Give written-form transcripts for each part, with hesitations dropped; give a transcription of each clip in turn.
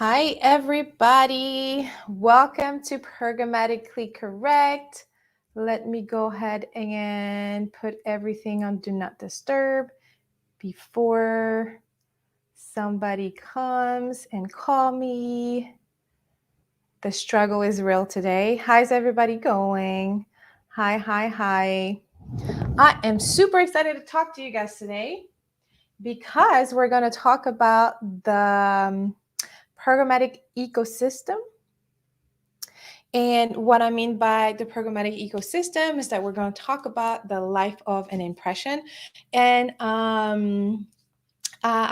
Hi, everybody. Welcome to Programmatically Correct. Let me go ahead and put everything on Do Not Disturb before somebody comes and call me. The struggle is real today. How's everybody going? Hi. I am super excited to talk to you guys today because we're going to talk about the programmatic ecosystem. And what I mean by the programmatic ecosystem is that we're going to talk about the life of an impression. And I'm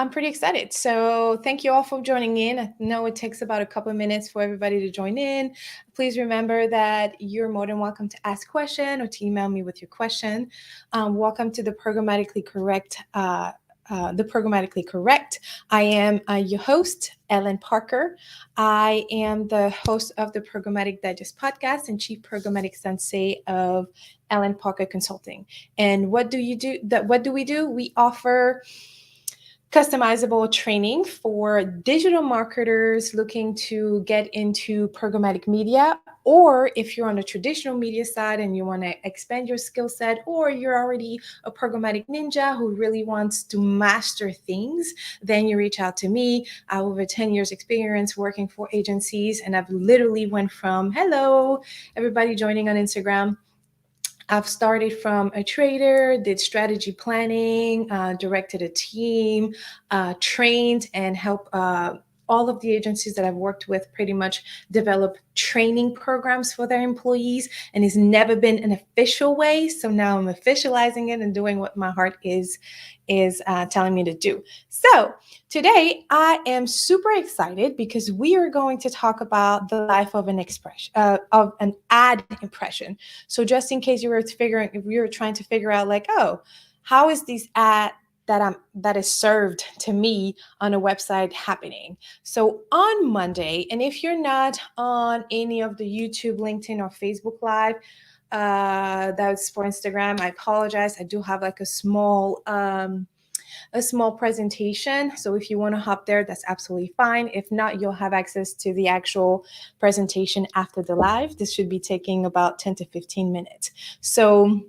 pretty excited. So thank you all for joining in. I know it takes about a couple of minutes for everybody to join in. Please remember that you're more than welcome to ask a question or to email me with your question. Welcome to the Programmatically Correct Programmatically Correct. I am your host, Ellen Parker. I am the host of the Programmatic Digest podcast and Chief Programmatic Sensei of Ellen Parker Consulting. And what do we do? We offer customizable training for digital marketers looking to get into programmatic media, or if you're on the traditional media side and you want to expand your skill set, or you're already a programmatic ninja who really wants to master things, then you reach out to me. I have over 10 years experience working for agencies, and I've literally went from, hello, everybody joining on Instagram. I've started from a trader, did strategy planning, directed a team, trained and helped all of the agencies that I've worked with pretty much develop training programs for their employees, and it's never been an official way. So now I'm officializing it and doing what my heart is telling me to do. So today I am super excited because we are going to talk about the life of an expression of an ad impression. So just in case if you were trying to figure out like, oh, how is this ad that is served to me on a website happening? So on Monday, and if you're not on any of the YouTube, LinkedIn, or Facebook Live, that's for Instagram, I apologize. I do have like a small presentation. So if you want to hop there, that's absolutely fine. If not, you'll have access to the actual presentation after the live. This should be taking about 10 to 15 minutes. So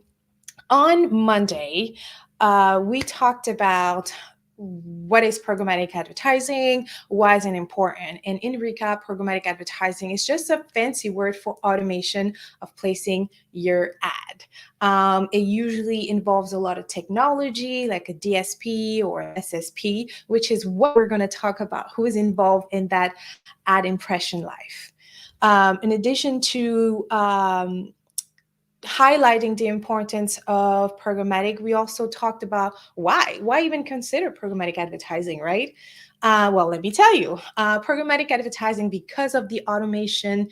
on Monday, we talked about what is programmatic advertising, why is it important? And in recap, programmatic advertising is just a fancy word for automation of placing your ad. It usually involves a lot of technology like a DSP or SSP, which is what we're going to talk about, who is involved in that ad impression life. In addition to highlighting the importance of programmatic, we also talked about why even consider programmatic advertising, right? Well, let me tell you, programmatic advertising, because of the automation,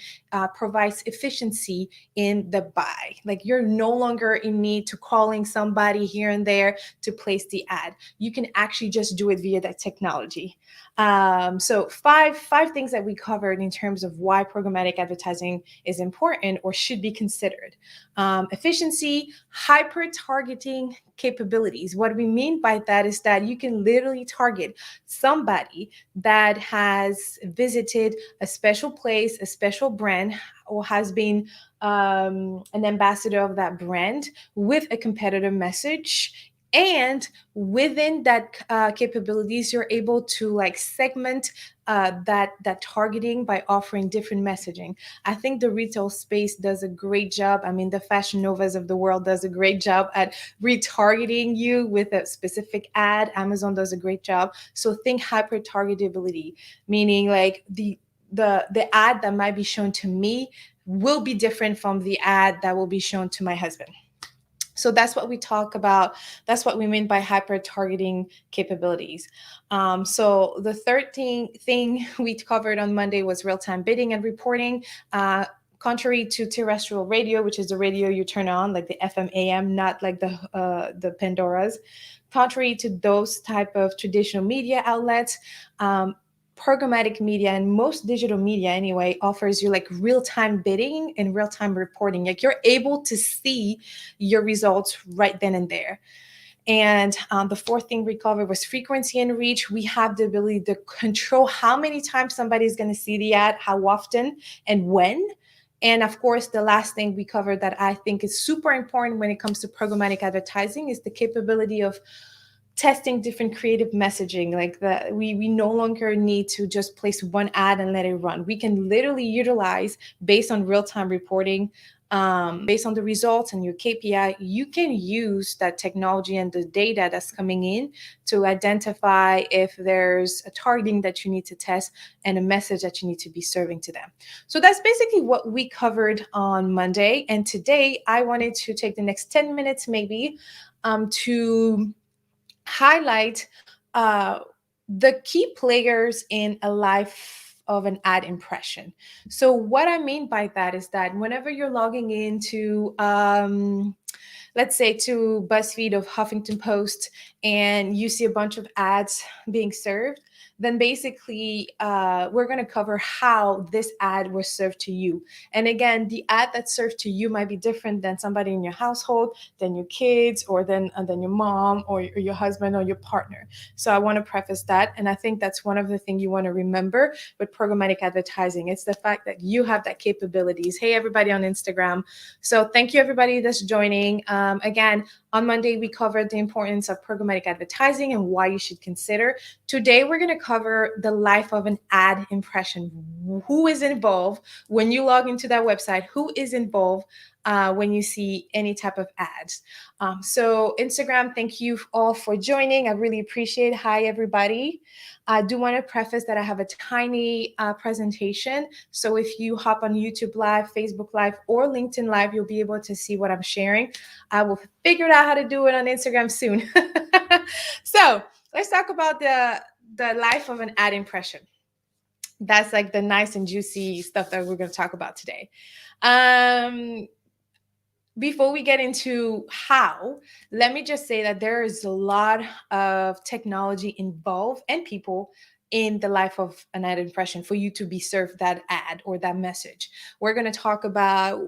provides efficiency in the buy. Like, you're no longer in need to calling somebody here and there to place the ad. You can actually just do it via that technology. So five things that we covered in terms of why programmatic advertising is important or should be considered. Efficiency, hyper-targeting capabilities. What we mean by that is that you can literally target somebody that has visited a special place, a special brand, or has been an ambassador of that brand with a competitive message. And within that capabilities, you're able to like segment that targeting by offering different messaging. I think the retail space does a great job. I mean, the Fashion Novas of the world does a great job at retargeting you with a specific ad. Amazon does a great job. So think hyper targetability, meaning like the ad that might be shown to me will be different from the ad that will be shown to my husband. So that's what we talk about. That's what we mean by hyper targeting capabilities. So the third thing we covered on Monday was real-time bidding and reporting. Contrary to terrestrial radio, which is the radio you turn on, like the FM AM, not like the Pandoras. Contrary to those type of traditional media outlets, programmatic media and most digital media anyway offers you like real-time bidding and real-time reporting. Like, you're able to see your results right then and there. And the fourth thing we covered was frequency and reach. We have the ability to control how many times somebody's going to see the ad, how often, and when. And of course, the last thing we covered that I think is super important when it comes to programmatic advertising is the capability of testing different creative messaging. Like that, we no longer need to just place one ad and let it run. We can literally utilize, based on real-time reporting, based on the results and your KPI, you can use that technology and the data that's coming in to identify if there's a targeting that you need to test and a message that you need to be serving to them. So that's basically what we covered on Monday. And today I wanted to take the next 10 minutes maybe to highlight the key players in a life of an ad impression. So what I mean by that is that whenever you're logging into let's say to BuzzFeed of Huffington Post and you see a bunch of ads being served, then basically we're going to cover how this ad was served to you. And again, the ad that's served to you might be different than somebody in your household, than your kids, or than your mom or your husband or your partner. So I want to preface that. And I think that's one of the things you want to remember with programmatic advertising. It's the fact that you have that capabilities. Hey, everybody on Instagram. So thank you, everybody that's joining. Again, on Monday, we covered the importance of programmatic advertising and why you should consider. Today, we're going to cover the life of an ad impression. Who is involved when you log into that website? Who is involved when you see any type of ads? So Instagram, thank you all for joining. I really appreciate it. Hi, everybody. I do want to preface that I have a tiny presentation. So if you hop on YouTube Live, Facebook Live, or LinkedIn Live, you'll be able to see what I'm sharing. I will figure out how to do it on Instagram soon. So let's talk about the life of an ad impression. That's like the nice and juicy stuff that we're going to talk about today. Before we get into how, let me just say that there is a lot of technology involved and people in the life of an ad impression for you to be served that ad or that message. We're going to talk about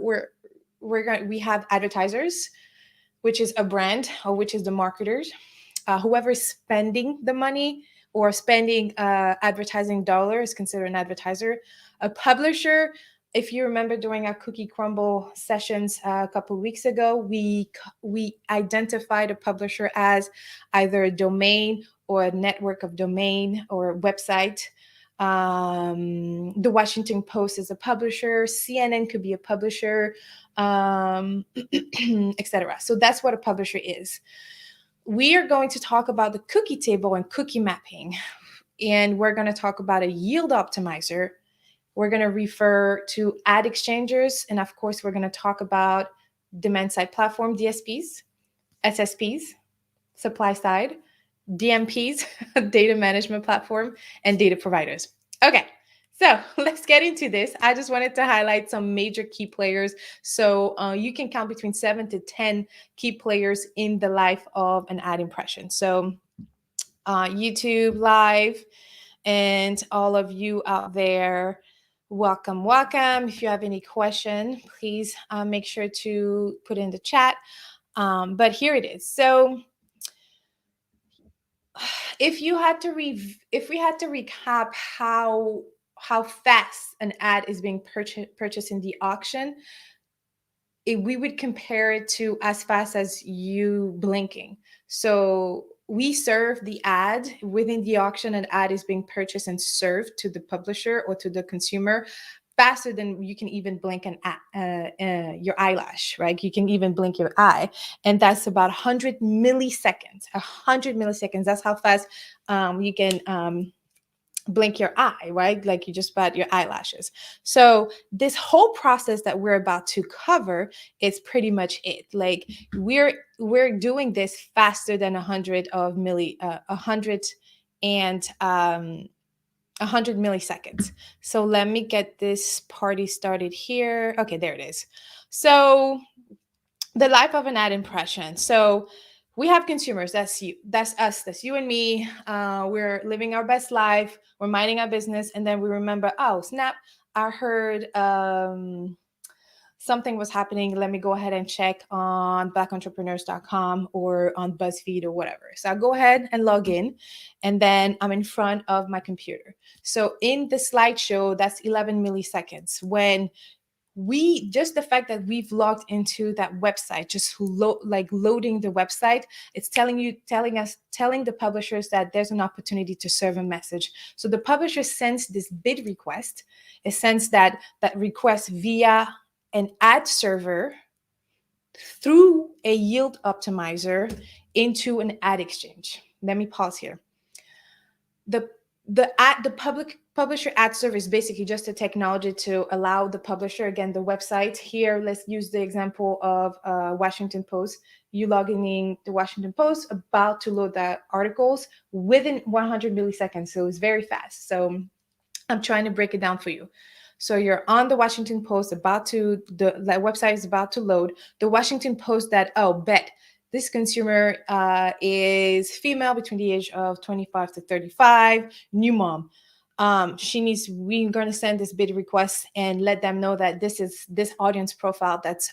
we have advertisers, which is a brand, or which is the marketers, whoever is spending the money or spending advertising dollar is considered an advertiser. A publisher, if you remember during our cookie crumble sessions a couple of weeks ago, we identified a publisher as either a domain or a network of domain or a website. The Washington Post is a publisher. CNN could be a publisher, etc. So that's what a publisher is. We are going to talk about the cookie table and cookie mapping, and we're going to talk about a yield optimizer. We're going to refer to ad exchangers, and of course, we're going to talk about demand side platform, DSPs, SSPs, supply side, DMPs, data management platform, and data providers. Okay, so let's get into this. I just wanted to highlight some major key players. So you can count between 7 to 10 key players in the life of an ad impression. So YouTube Live and all of you out there, welcome, welcome. If you have any question, please make sure to put in the chat. But here it is. So if we had to recap how fast an ad is being purchased in the auction, we would compare it to as fast as you blinking. So we serve the ad within the auction. An ad is being purchased and served to the publisher or to the consumer faster than you can even blink your eyelash, right? You can even blink your eye. And that's about 100 milliseconds. 100 milliseconds. That's how fast you can blink your eye, right? Like you just bat your eyelashes. So this whole process that we're about to cover is pretty much it. Like we're doing this faster than 100 milliseconds. So let me get this party started here. Okay, there it is. So the life of an ad impression. So we have consumers. That's you. That's us. That's you and me. We're living our best life. We're minding our business, and then we remember, oh snap! I heard something was happening. Let me go ahead and check on blackentrepreneurs.com or on BuzzFeed or whatever. So I'll go ahead and log in, and then I'm in front of my computer. So in the slideshow, that's 11 milliseconds. When we just the fact that we've logged into that website, just loading the website, it's telling the publishers that there's an opportunity to serve a message. So the publisher sends this bid request. It sends that request via an ad server through a yield optimizer into an ad exchange. Let me pause here. The publisher ad server is basically just a technology to allow the publisher, again, the website here, let's use the example of Washington Post. You logging in the Washington Post, about to load the articles within 100 milliseconds. So it's very fast. So I'm trying to break it down for you. So you're on the Washington Post, the website is about to load. The Washington Post this consumer is female between the age of 25 to 35, new mom. We're going to send this bid request and let them know that this is this audience profile that's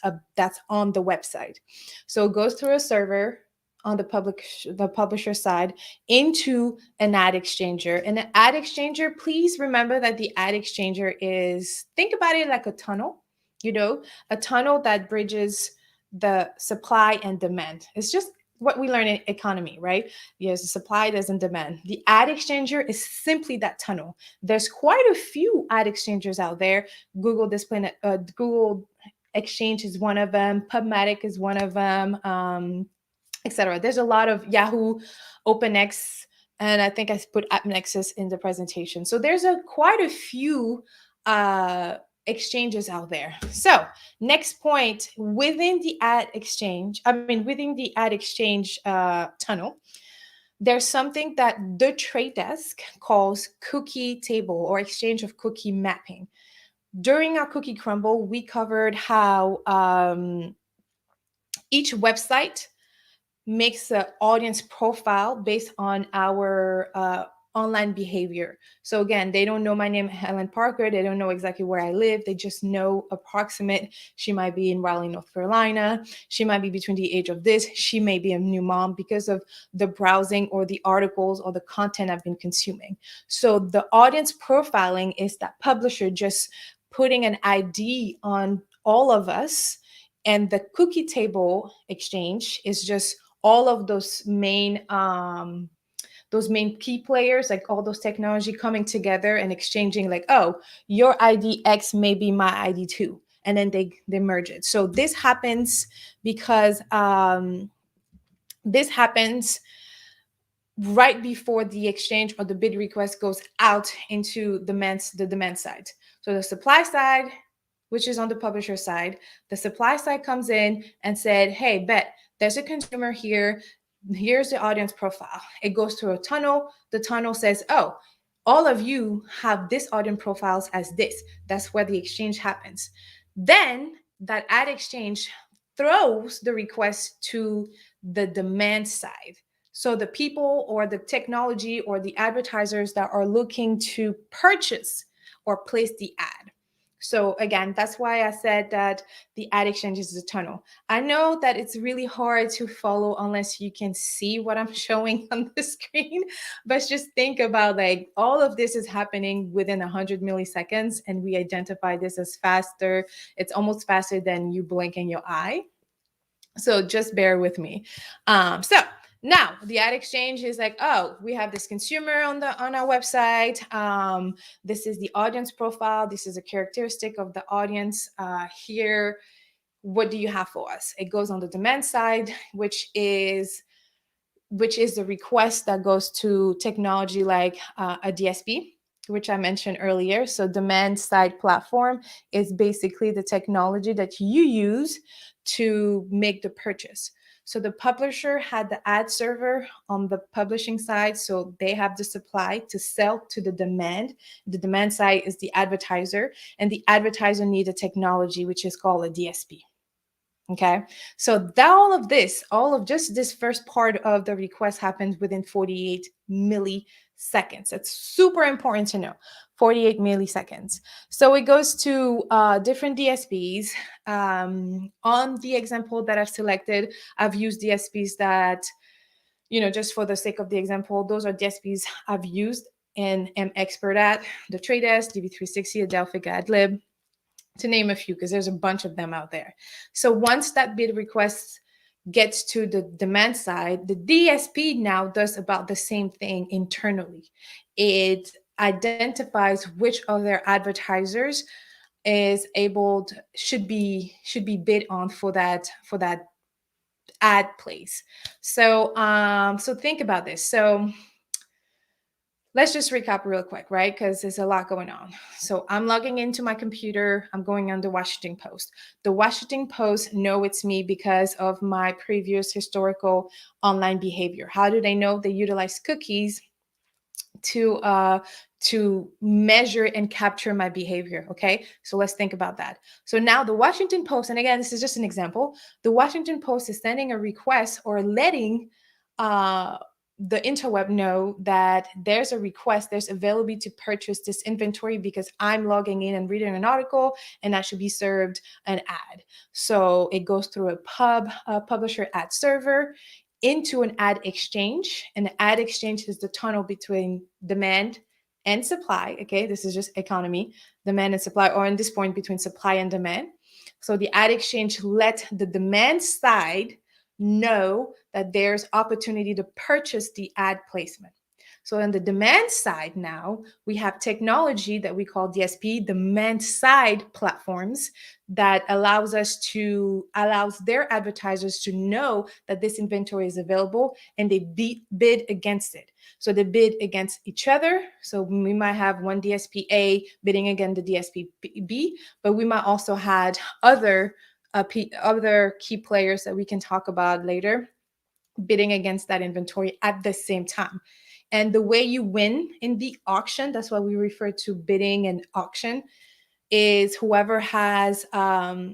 on the website. So it goes through a server on the publisher side into an ad exchanger. And an ad exchanger, please remember that the ad exchanger think about it like a tunnel, a tunnel that bridges the supply and demand. It's just what we learn in economy, right? Yes, the supply, there's and demand. The ad exchanger is simply that tunnel. There's quite a few ad exchangers out there. Google Exchange is one of them. Pubmatic is one of them. Etc. There's a lot of Yahoo, OpenX, and I think I put AppNexus in the presentation. So there's quite a few exchanges out there. So next point, within the ad exchange tunnel, there's something that the Trade Desk calls cookie table or exchange of cookie mapping. During our cookie crumble, we covered how each website makes an audience profile based on our online behavior. So again, they don't know my name, Helen Parker. They don't know exactly where I live. They just know approximate. She might be in Raleigh, North Carolina. She might be between the age of this. She may be a new mom because of the browsing or the articles or the content I've been consuming. So the audience profiling is that publisher just putting an ID on all of us. And the cookie table exchange is just all of those main key players, like all those technology coming together and exchanging, like, oh, your ID X may be my ID too, and then they merge it. So this happens because this happens right before the exchange or the bid request goes out into the demand side. So the supply side, which is on the publisher side, the supply side comes in and said, hey, there's a consumer here. Here's the audience profile. It goes through a tunnel. The tunnel says, oh, all of you have this audience profiles as this. That's where the exchange happens. Then that ad exchange throws the request to the demand side. So the people or the technology or the advertisers that are looking to purchase or place the ad. So again, that's why I said that the ad exchange is a tunnel. I know that it's really hard to follow unless you can see what I'm showing on the screen, but just think about, like, all of this is happening within 100 milliseconds, and we identify this as faster. It's almost faster than you blinking your eye. So just bear with me. So now the ad exchange is like, oh, we have this consumer on our website. This is the audience profile. This is a characteristic of the audience. Here, what do you have for us? It goes on the demand side, which is the request that goes to technology like a DSP, which I mentioned earlier. So demand side platform is basically the technology that you use to make the purchase. So the publisher had the ad server on the publishing side, so they have the supply to sell to the demand. The demand side is the advertiser, and the advertiser needs a technology which is called a DSP. Okay, so all of just this first part of the request happens within 48 milliseconds. That's super important to know. 48 milliseconds. So it goes to different DSPs. On the example that I've selected, I've used DSPs that, just for the sake of the example, those are DSPs I've used and am expert at: The Trade Desk, DV360, Adelphic, AdLib, to name a few, because there's a bunch of them out there. So once that bid request gets to the demand side, the DSP now does about the same thing internally. It identifies which of their advertisers should be bid on for that ad place. So think about this. So let's just recap real quick, right? Because there's a lot going on. So I'm logging into my computer. I'm going on the Washington Post. The Washington Post know it's me because of my previous historical online behavior. How do they know? They utilize cookies to measure and capture my behavior. Okay, so let's think about that. So now the Washington Post, and again, this is just an example, the Washington Post is sending a request or letting the interweb know that there's a request, there's availability to purchase this inventory because I'm logging in and reading an article, and that should be served an ad. So it goes through a publisher ad server into an ad exchange. And the ad exchange is the tunnel between demand and supply. Okay, this is just economy, demand and supply, or in this point between supply and demand. So the ad exchange let the demand side know that there's opportunity to purchase the ad placement. So on the demand side now, we have technology that we call DSP, demand side platforms, that allows their advertisers to know that this inventory is available, and they bid against it. So they bid against each other. So we might have one DSP A bidding against the DSP B, but we might also have other key players that we can talk about later bidding against that inventory at the same time. And the way you win in the auction, that's what we refer to bidding and auction, is whoever has the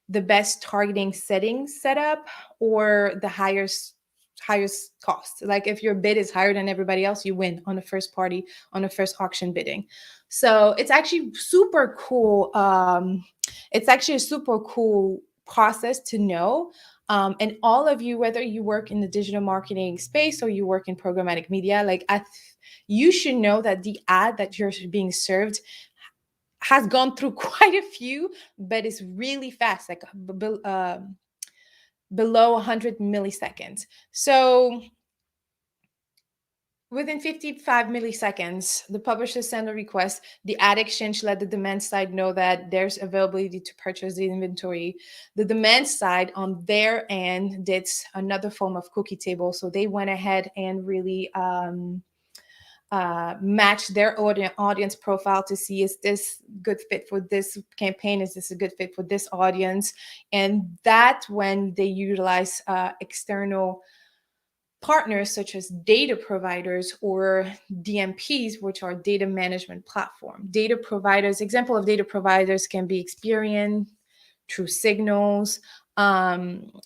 best targeting settings set up, or the highest cost. Like if your bid is higher than everybody else, you win on the first auction bidding. So it's actually super cool. It's actually a super cool process to know. And all of you, whether you work in the digital marketing space or you work in programmatic media, you should know that the ad that you're being served has gone through quite a few, but it's really fast, like below 100 milliseconds. So within 55 milliseconds, the publisher sent a request. The ad exchange let the demand side know that there's availability to purchase the inventory. The demand side on their end did another form of cookie table. So they went ahead and really match their audience profile to see, is this good fit for this campaign? Is this a good fit for this audience? And that when they utilize external partners such as data providers or DMPs, which are data management platform. Data providers, example of data providers can be Experian, True Signals. A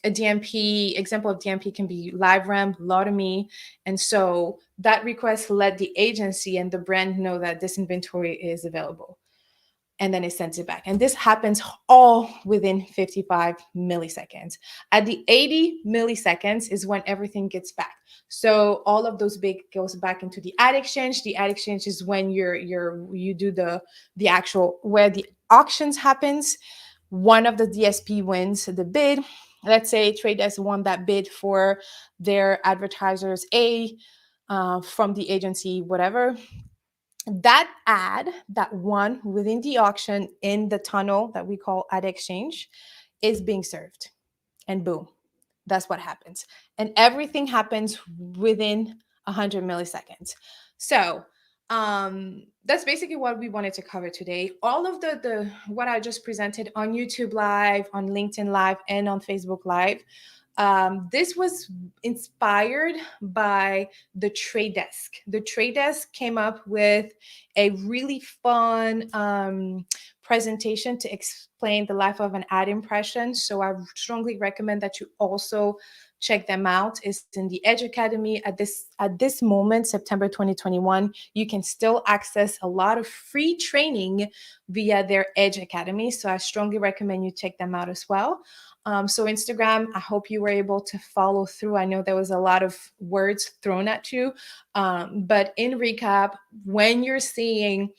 DMP, example of DMP can be LiveRamp, Lotomy. And so that request let the agency and the brand know that this inventory is available. And then it sends it back. And this happens all within 55 milliseconds. At the 80 milliseconds is when everything gets back. So all of those big goes back into the ad exchange. The ad exchange is when you do the actual, where the auctions happens. One of the DSP wins the bid. Let's say Trade Desk won that bid for their advertisers A from the agency, whatever. That ad that won within the auction in the tunnel that we call ad exchange is being served, and boom, that's what happens. And everything happens within 100 milliseconds. So that's basically what we wanted to cover today. All of the what I just presented on YouTube Live, on LinkedIn Live, and on Facebook Live, this was inspired by the Trade Desk. The Trade Desk came up with a really fun presentation to explain the life of an ad impression. So I strongly recommend that you also check them out. It's in the Edge Academy at this moment, September 2021. You can still access a lot of free training via their Edge Academy. So I strongly recommend you check them out as well. So Instagram, I hope you were able to follow through. I know there was a lot of words thrown at you, but in recap, when you're seeing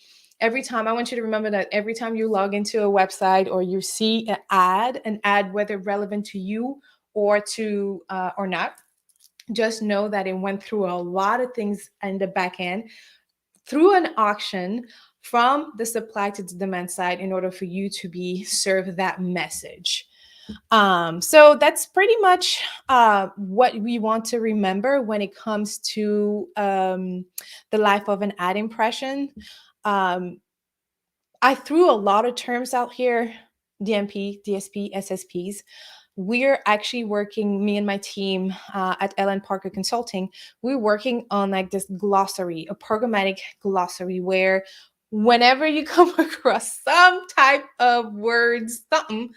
every time, I want you to remember that every time you log into a website or you see an ad, whether relevant to you or not, just know that it went through a lot of things in the back end through an auction from the supply to the demand side in order for you to be served that message. So that's pretty much what we want to remember when it comes to the life of an ad impression. I threw a lot of terms out here: DMP, DSP, SSPs. We're actually working, me and my team at Ellen Parker Consulting, we're working on like this glossary, a programmatic glossary, where whenever you come across some type of words, something,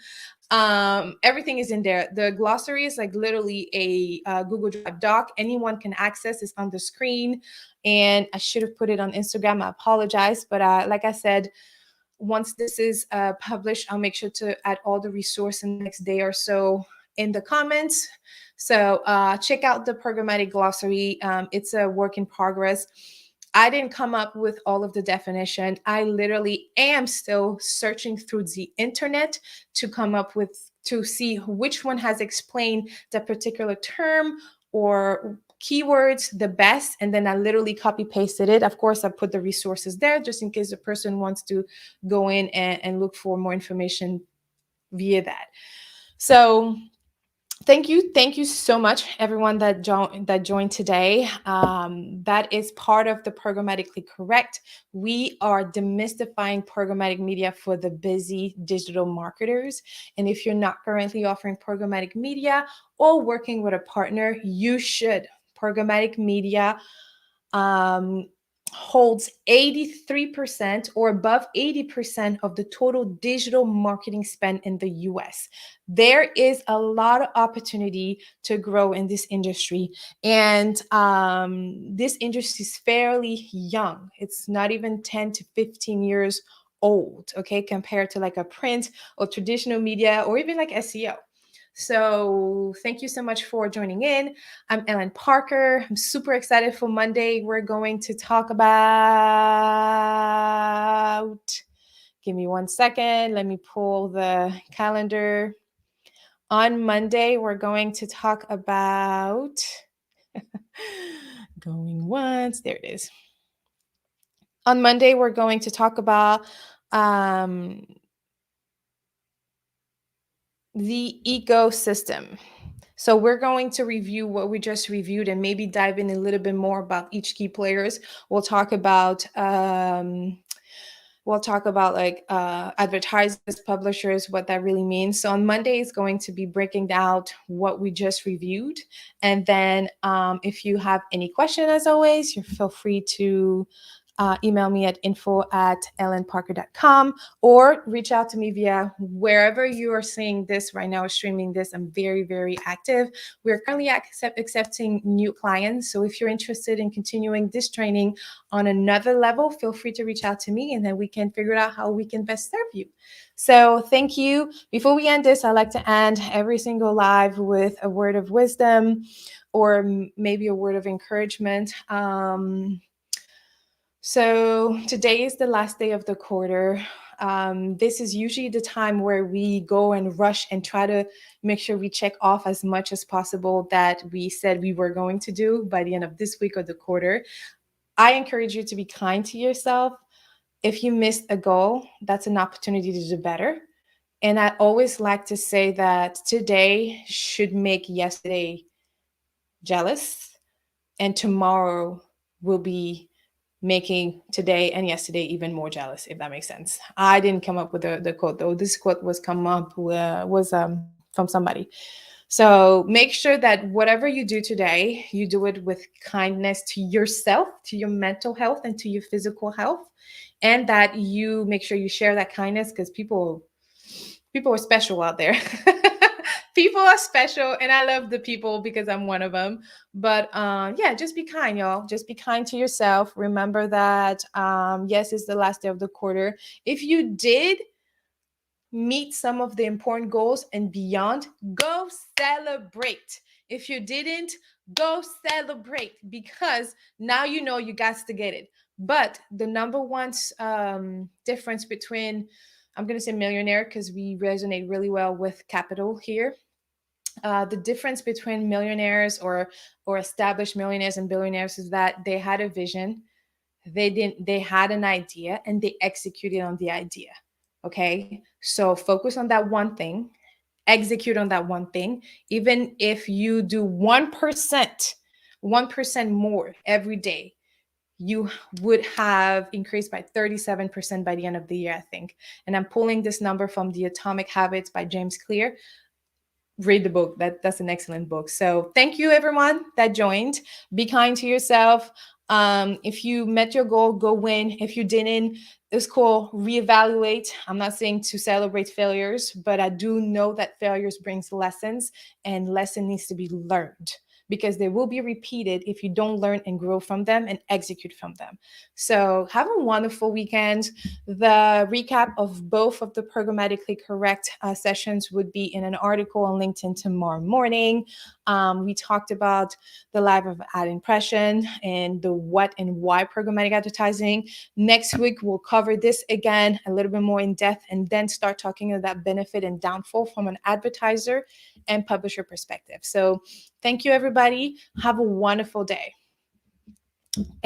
everything is in there. The glossary is like literally a Google Drive doc. Anyone can access. It's on the screen, and I should have put it on Instagram. I apologize, but like I said, once this is published, I'll make sure to add all the resource in the next day or so in the comments. So check out the programmatic glossary. It's a work in progress. I didn't come up with all of the definition. I literally am still searching through the internet to come up with, to see which one has explained the particular term or keywords the best, and then I literally copy pasted it. Of course, I put the resources there just in case the person wants to go in and look for more information via that. So thank you so much, everyone that joined today. That is part of the Programmatically Correct. We are demystifying programmatic media for the busy digital marketers. And if you're not currently offering programmatic media or working with a partner, you should. Programmatic media holds 83% or above 80% of the total digital marketing spend in the US. There is a lot of opportunity to grow in this industry. And this industry is fairly young. It's not even 10 to 15 years old, okay, compared to like a print or traditional media or even like SEO. So thank you so much for joining in. I'm Ellen Parker. I'm super excited for Monday. We're going to talk about, give me 1 second. Let me pull the calendar. On Monday, we're going to talk about, going once, there it is. On Monday, we're going to talk about the ecosystem. So we're going to review what we just reviewed and maybe dive in a little bit more about each key players. We'll talk about like advertisers, publishers, what that really means. So on Monday is going to be breaking down what we just reviewed. And then if you have any question, as always, you feel free to email me at info@ellenparker.com or reach out to me via wherever you are seeing this right now, streaming this. I'm very, very active. We're currently accepting new clients. So if you're interested in continuing this training on another level, feel free to reach out to me and then we can figure out how we can best serve you. So thank you. Before we end this, I like to end every single live with a word of wisdom or maybe a word of encouragement. So today is the last day of the quarter. This is usually the time where we go and rush and try to make sure we check off as much as possible that we said we were going to do by the end of this week or the quarter. I encourage you to be kind to yourself. If you missed a goal, that's an opportunity to do better. And I always like to say that today should make yesterday jealous, and tomorrow will be making today and yesterday even more jealous, if that makes sense. I didn't come up with the quote, though. This quote was from somebody. So make sure that whatever you do today, you do it with kindness to yourself, to your mental health, and to your physical health, and that you make sure you share that kindness, because people are special out there. People are special, and I love the people because I'm one of them. But yeah, just be kind, y'all. Just be kind to yourself. Remember that yes, it's the last day of the quarter. If you did meet some of the important goals and beyond, go celebrate. If you didn't, go celebrate, because now you know you got to get it. But the number one difference between, I'm going to say millionaire because we resonate really well with capital here. The difference between millionaires or established millionaires and billionaires is that they had a vision, they had an idea, and they executed on the idea. Okay, so focus on that one thing, execute on that one thing. Even if you do 1% more every day, you would have increased by 37% by the end of the year, I think. And I'm pulling this number from The Atomic Habits by James Clear. Read the book. That's an excellent book. So thank you everyone that joined. Be kind to yourself. If you met your goal, go win. If you didn't, it's cool. Reevaluate. I'm not saying to celebrate failures, but I do know that failures brings lessons, and lesson needs to be learned, because they will be repeated if you don't learn and grow from them and execute from them. So have a wonderful weekend. The recap of both of the Programmatically Correct sessions would be in an article on LinkedIn tomorrow morning. We talked about the life of ad impression and the what and why programmatic advertising. Next week, we'll cover this again a little bit more in depth, and then start talking about benefit and downfall from an advertiser and publisher perspective. So thank you, everybody. Have a wonderful day.